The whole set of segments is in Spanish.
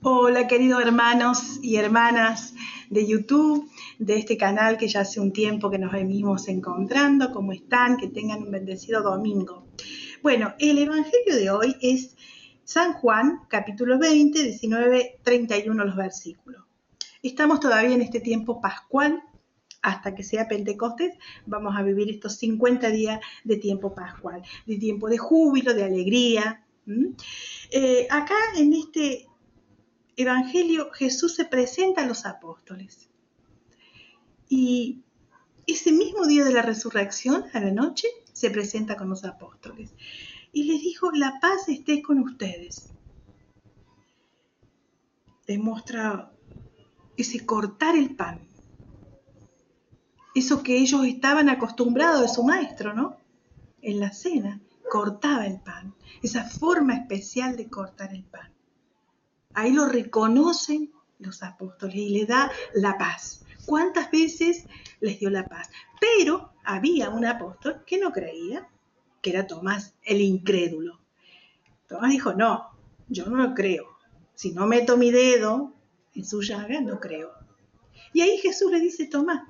Hola, queridos hermanos y hermanas de YouTube, de este canal que ya hace un tiempo que nos venimos encontrando. ¿Cómo están? Que tengan un bendecido domingo. Bueno, el evangelio de hoy es San Juan, capítulo 20, 19, 31 los versículos. Estamos todavía en este tiempo pascual. Hasta que sea Pentecostés, vamos a vivir estos 50 días de tiempo pascual, de tiempo de júbilo, de alegría. Acá en este Evangelio, Jesús se presenta a los apóstoles. Y ese mismo día de la resurrección, a la noche, se presenta con los apóstoles. Y les dijo, la paz esté con ustedes. Demuestra ese cortar el pan. Eso que ellos estaban acostumbrados de su maestro, ¿no? En la cena, cortaba el pan. Esa forma especial de cortar el pan. Ahí lo reconocen los apóstoles y le da la paz. ¿Cuántas veces les dio la paz? Pero había un apóstol que no creía, que era Tomás, el incrédulo. Tomás dijo, no, yo no lo creo. Si no meto mi dedo en su llaga, no creo. Y ahí Jesús le dice, Tomás,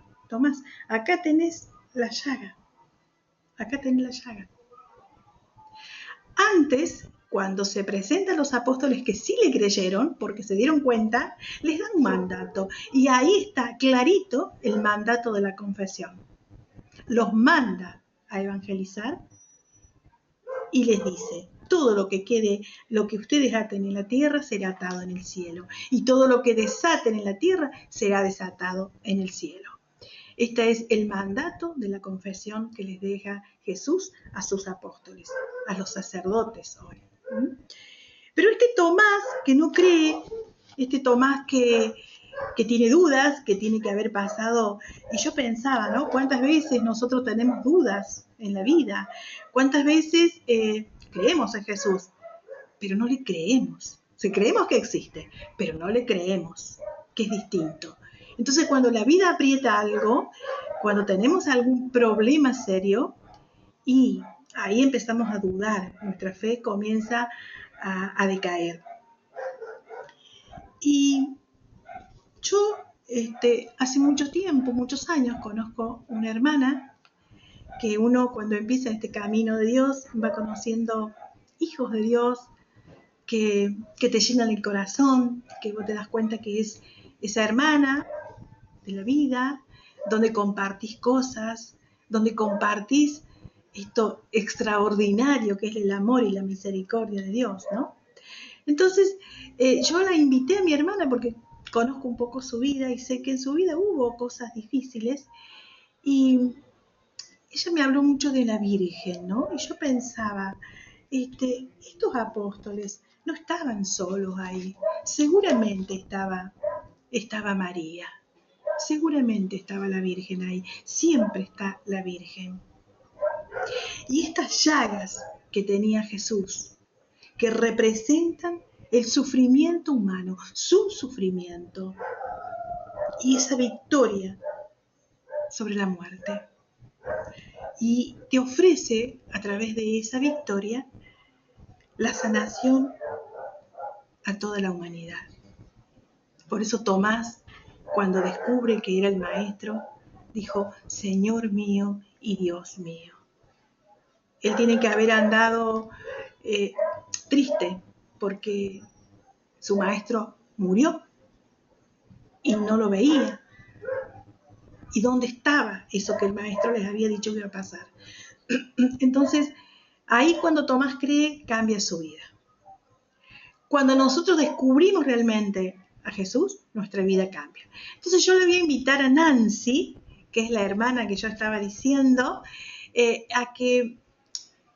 acá tenés la llaga. Acá tenés la llaga. Antes, cuando se presentan los apóstoles que sí le creyeron, porque se dieron cuenta, les dan un mandato. Y ahí está clarito el mandato de la confesión. Los manda a evangelizar y les dice, todo lo que quede, lo que ustedes aten en la tierra será atado en el cielo. Y todo lo que desaten en la tierra será desatado en el cielo. Este es el mandato de la confesión que les deja Jesús a sus apóstoles, a los sacerdotes hoy. Pero este Tomás que no cree, este Tomás que tiene dudas, que tiene que haber pasado, y yo pensaba, ¿no? ¿Cuántas veces nosotros tenemos dudas en la vida? ¿Cuántas veces creemos en Jesús, pero no le creemos? Creemos que existe, pero no le creemos, que es distinto. Entonces, cuando la vida aprieta algo, cuando tenemos algún problema serio, y ahí empezamos a dudar, nuestra fe comienza a decaer. Y yo hace mucho tiempo, muchos años, conozco una hermana que uno cuando empieza este camino de Dios va conociendo hijos de Dios que te llenan el corazón, que vos te das cuenta que es esa hermana de la vida, donde compartís cosas, donde compartís esto extraordinario que es el amor y la misericordia de Dios, ¿no? Entonces, yo la invité a mi hermana porque conozco un poco su vida y sé que en su vida hubo cosas difíciles y ella me habló mucho de la Virgen, ¿no? Y yo pensaba, estos apóstoles no estaban solos ahí, seguramente estaba María, seguramente estaba la Virgen ahí, siempre está la Virgen. Y estas llagas que tenía Jesús, que representan el sufrimiento humano, su sufrimiento y esa victoria sobre la muerte. Y te ofrece, a través de esa victoria, la sanación a toda la humanidad. Por eso Tomás, cuando descubre que era el Maestro, dijo, Señor mío y Dios mío. Él tiene que haber andado triste porque su Maestro murió y no lo veía. ¿Y dónde estaba eso que el Maestro les había dicho que iba a pasar? Entonces, ahí cuando Tomás cree, cambia su vida. Cuando nosotros descubrimos realmente a Jesús, nuestra vida cambia. Entonces yo le voy a invitar a Nancy, que es la hermana que yo estaba diciendo, a que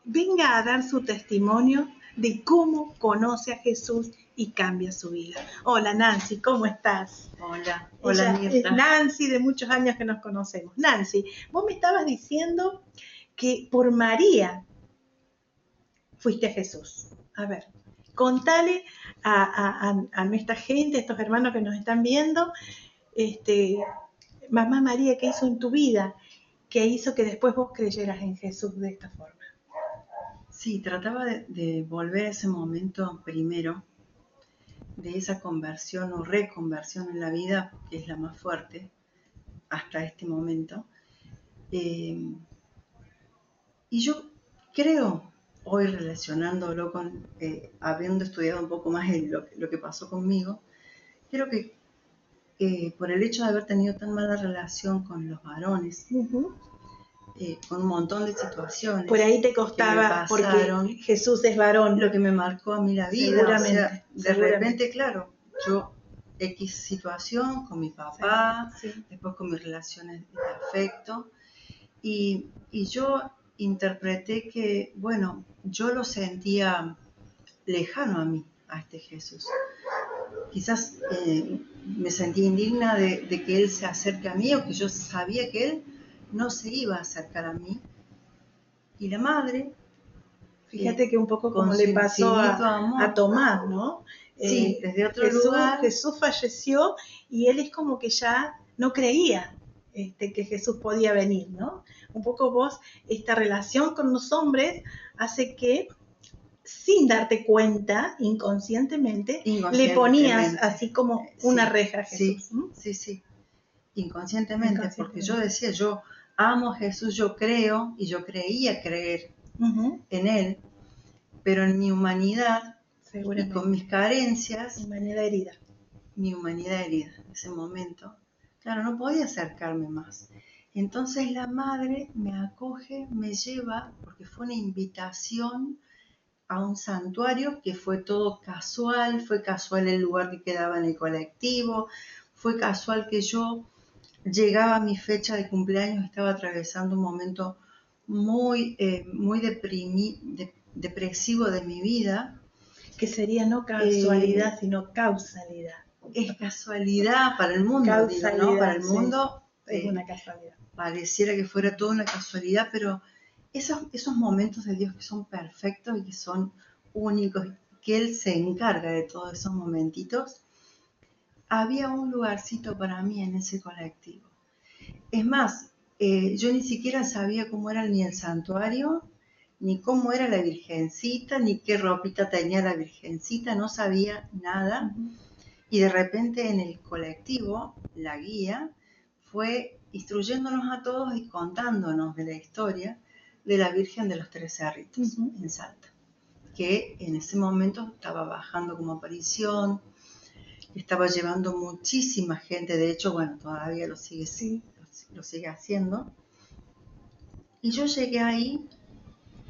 venga a dar su testimonio de cómo conoce a Jesús y cambia su vida. Hola Nancy, ¿cómo estás? Hola Ella es Mirta. Nancy, de muchos años que nos conocemos. Nancy, vos me estabas diciendo que por María fuiste a Jesús. A ver, contale a nuestra gente, a estos hermanos que nos están viendo, Mamá María, ¿qué hizo en tu vida? ¿Qué hizo que después vos creyeras en Jesús de esta forma? Sí, trataba de volver a ese momento primero, de esa conversión o reconversión en la vida, que es la más fuerte hasta este momento. Y yo creo, hoy relacionándolo con, habiendo estudiado un poco más lo que pasó conmigo, creo que por el hecho de haber tenido tan mala relación con los varones, con un montón de situaciones por ahí te que me costaba, porque pasaron, Jesús es varón. lo que me marcó a mí la vida. Seguramente, O sea, de repente, claro, yo X situación con mi papá, sí. después con mis relaciones de afecto, y yo interpreté que, bueno, yo lo sentía lejano a mí, a este Jesús. Quizás me sentía indigna de que Él se acerque a mí, o que yo sabía que Él no se iba a acercar a mí. Y la madre, fíjate que un poco con como su le pasó amor, a Tomás, ¿no? Sí, desde otro lugar. Jesús falleció y él es como que ya no creía que Jesús podía venir, ¿no? Un poco vos, esta relación con los hombres hace que, sin darte cuenta, inconscientemente, le ponías así como una reja a Jesús. Sí. Inconscientemente, porque yo decía, yo amo a Jesús, yo creo, y yo creía creer en Él, pero en mi humanidad y con mis carencias, mi humanidad herida en ese momento, claro, no podía acercarme más. Entonces la madre me acoge, me lleva, porque fue una invitación a un santuario que fue todo casual, fue casual el lugar que quedaba en el colectivo, fue casual que yo llegaba a mi fecha de cumpleaños, estaba atravesando un momento muy, muy depresivo de mi vida. Que sería no casualidad, sino causalidad. Es casualidad para el mundo, digo, ¿no? Para el mundo es una casualidad. Pareciera que fuera toda una casualidad, pero esos momentos de Dios que son perfectos y que son únicos, que Él se encarga de todos esos momentitos, había un lugarcito para mí en ese colectivo. Es más, yo ni siquiera sabía cómo era ni el santuario, ni cómo era la virgencita, ni qué ropita tenía la virgencita, no sabía nada. Y de repente en el colectivo, la guía fue instruyéndonos a todos y contándonos de la historia de la Virgen de los Tres Cerritos en Salta, que en ese momento estaba bajando como aparición, estaba llevando muchísima gente, de hecho, bueno, todavía lo sigue haciendo. Y yo llegué ahí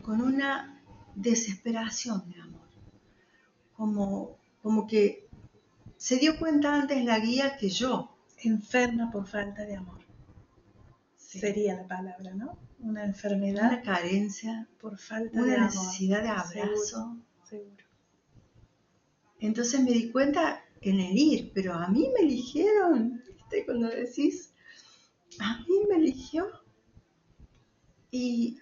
con una desesperación de amor, como que se dio cuenta antes la guía que yo. Enferma por falta de amor. Sí. Sería la palabra, ¿no? Una enfermedad. Una carencia. Por falta de amor. Una necesidad necesidad de abrazo. Seguro. Entonces me di cuenta en el ir, pero a mí me eligieron. ¿Viste? Cuando decís, a mí me eligió. Y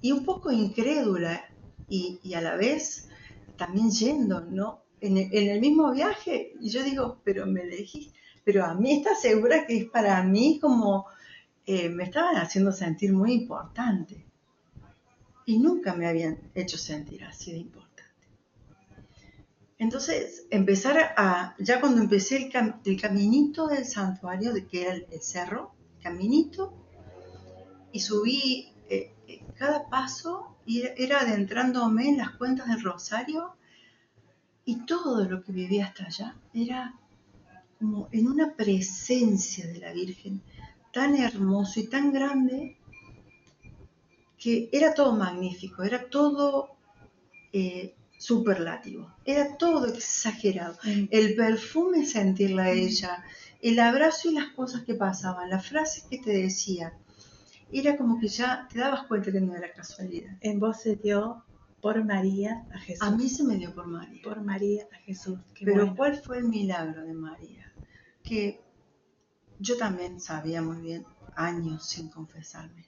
un poco incrédula y a la vez también yendo, ¿no? En el mismo viaje, y yo digo, pero me elegiste, pero a mí estás segura que es para mí, como me estaban haciendo sentir muy importante. Y nunca me habían hecho sentir así de importante. Entonces, ya cuando empecé el caminito del santuario, de que era el cerro, caminito, y subí, cada paso era adentrándome en las cuentas del Rosario, y todo lo que vivía hasta allá era como en una presencia de la Virgen tan hermoso y tan grande, que era todo magnífico, era todo superlativo, era todo exagerado. El perfume, sentirla a ella, el abrazo y las cosas que pasaban, las frases que te decía, era como que ya te dabas cuenta que no era casualidad. En vos se dio por María a Jesús. A mí se me dio por María. Por María a Jesús. Pero bueno, ¿cuál fue el milagro de María? Que yo también sabía muy bien, años sin confesarme.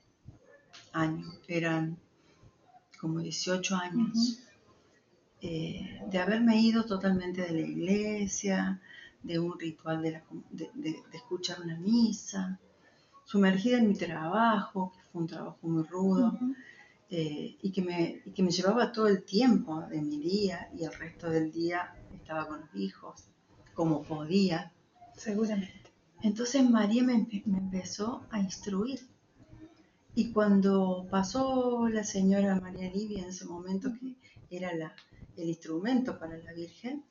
Años, eran como 18 años. De haberme ido totalmente de la iglesia, de un ritual de escuchar una misa, sumergida en mi trabajo, que fue un trabajo muy rudo, y que me llevaba todo el tiempo de mi día, y el resto del día estaba con los hijos. como podía. Seguramente. Entonces María me empezó a instruir. Y cuando pasó la señora María Livia en ese momento, que era el instrumento para la Virgen,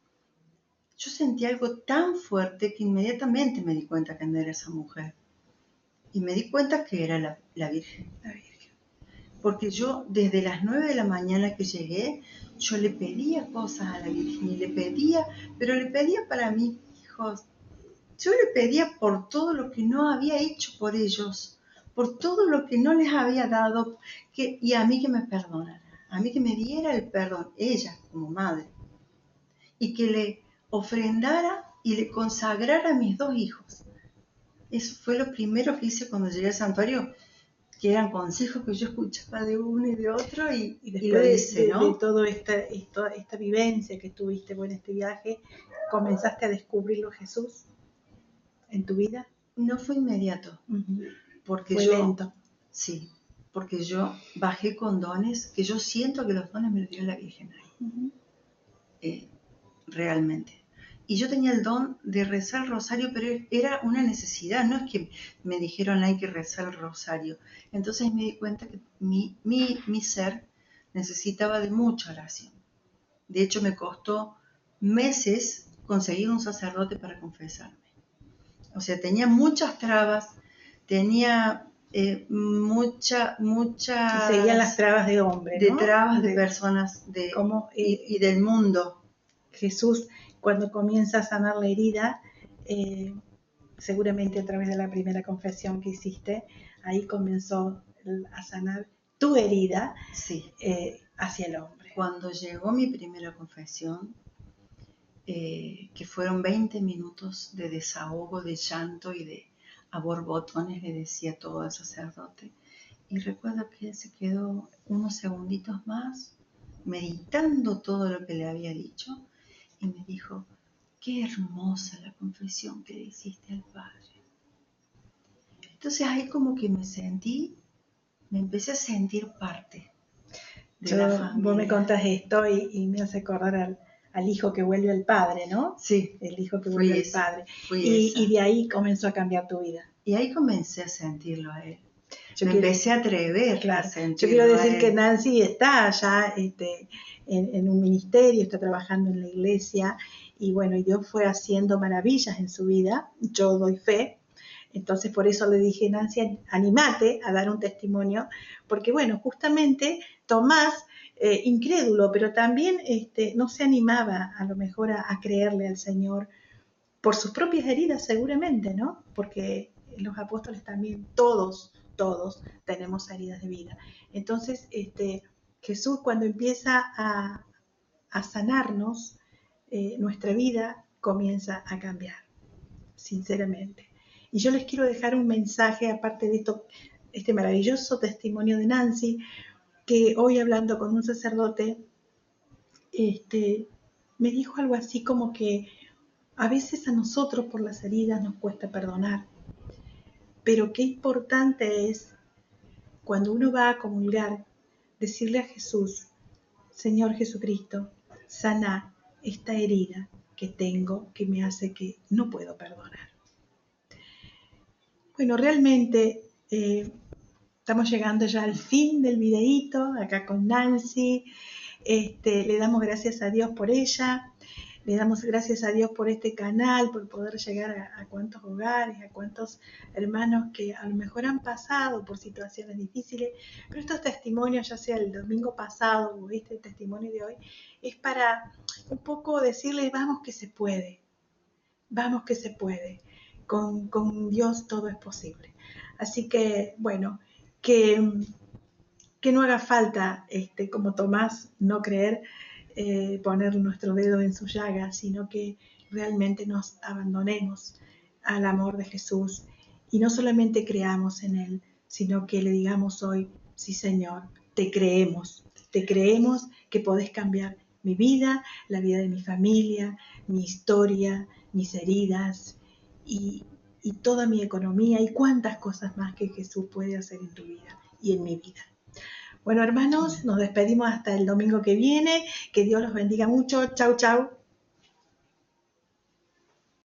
yo sentí algo tan fuerte que inmediatamente me di cuenta que no era esa mujer. Y me di cuenta que era la Virgen. La Virgen. Porque yo desde las 9 de la mañana que llegué, yo le pedía cosas a la Virgen y le pedía, pero le pedía para mis hijos. Yo le pedía por todo lo que no había hecho por ellos, por todo lo que no les había dado, y a mí que me perdonara, a mí que me diera el perdón, ella como madre, y que le ofrendara y le consagrara a mis 2 hijos. Eso fue lo primero que hice cuando llegué al santuario, que eran consejos que yo escuchaba de uno y de otro, y después lo hice, ¿no? de toda esta vivencia que tuviste en este viaje, ¿comenzaste a descubrirlo Jesús en tu vida? No fue inmediato, porque fue lento. Sí, porque yo bajé con dones, que yo siento que los dones me los dio la Virgen ahí, realmente. Y yo tenía el don de rezar el rosario, pero era una necesidad, no es que me dijeron hay que rezar el rosario. Entonces me di cuenta que mi ser necesitaba de mucha oración. De hecho, me costó meses conseguir un sacerdote para confesarme. O sea, tenía muchas trabas, tenía muchas... Seguían las trabas de hombre, de ¿no? trabas de personas y del mundo. Jesús, cuando comienza a sanar la herida, seguramente a través de la primera confesión que hiciste, ahí comenzó a sanar tu herida, sí, hacia el hombre. Cuando llegó mi primera confesión, que fueron 20 minutos de desahogo, de llanto y de a borbotones, le decía todo al sacerdote. Y recuerdo que él se quedó unos segunditos más meditando todo lo que le había dicho y me dijo, qué hermosa la confesión que le hiciste al Padre. Entonces ahí como que me empecé a sentir parte de la familia. Vos me contás esto y me hace acordar al hijo que vuelve al padre, ¿no? Sí. El hijo que vuelve al padre. Y de ahí comenzó a cambiar tu vida. Y ahí comencé a sentirlo a él. Empecé a atrever a sentirlo. Yo quiero decir que Nancy está allá en un ministerio, está trabajando en la iglesia, y bueno, y Dios fue haciendo maravillas en su vida. Yo doy fe. Entonces por eso le dije, Nancy, animate a dar un testimonio, porque bueno, justamente Tomás, incrédulo, pero también no se animaba a lo mejor a creerle al Señor por sus propias heridas seguramente, ¿no? Porque los apóstoles también, todos tenemos heridas de vida. Entonces, Jesús cuando empieza a sanarnos, nuestra vida comienza a cambiar, sinceramente. Y yo les quiero dejar un mensaje, aparte de esto, este maravilloso testimonio de Nancy, que hoy hablando con un sacerdote, me dijo algo así como que a veces a nosotros por las heridas nos cuesta perdonar, pero qué importante es cuando uno va a comulgar decirle a Jesús, Señor Jesucristo, sana esta herida que tengo que me hace que no puedo perdonar. Bueno, realmente estamos llegando ya al fin del videíto, acá con Nancy. Le damos gracias a Dios por ella, le damos gracias a Dios por este canal, por poder llegar a cuantos hogares, a cuantos hermanos que a lo mejor han pasado por situaciones difíciles, pero estos testimonios, ya sea el domingo pasado o este testimonio de hoy, es para un poco decirles, vamos que se puede, con Dios todo es posible. Así que, bueno, que no haga falta, como Tomás, no creer, poner nuestro dedo en su llaga, sino que realmente nos abandonemos al amor de Jesús y no solamente creamos en Él, sino que le digamos hoy, sí Señor, te creemos que podés cambiar mi vida, la vida de mi familia, mi historia, mis heridas y toda mi economía y cuántas cosas más que Jesús puede hacer en tu vida y en mi vida. Bueno, hermanos, nos despedimos hasta el domingo que viene. Que Dios los bendiga mucho. Chau, chau.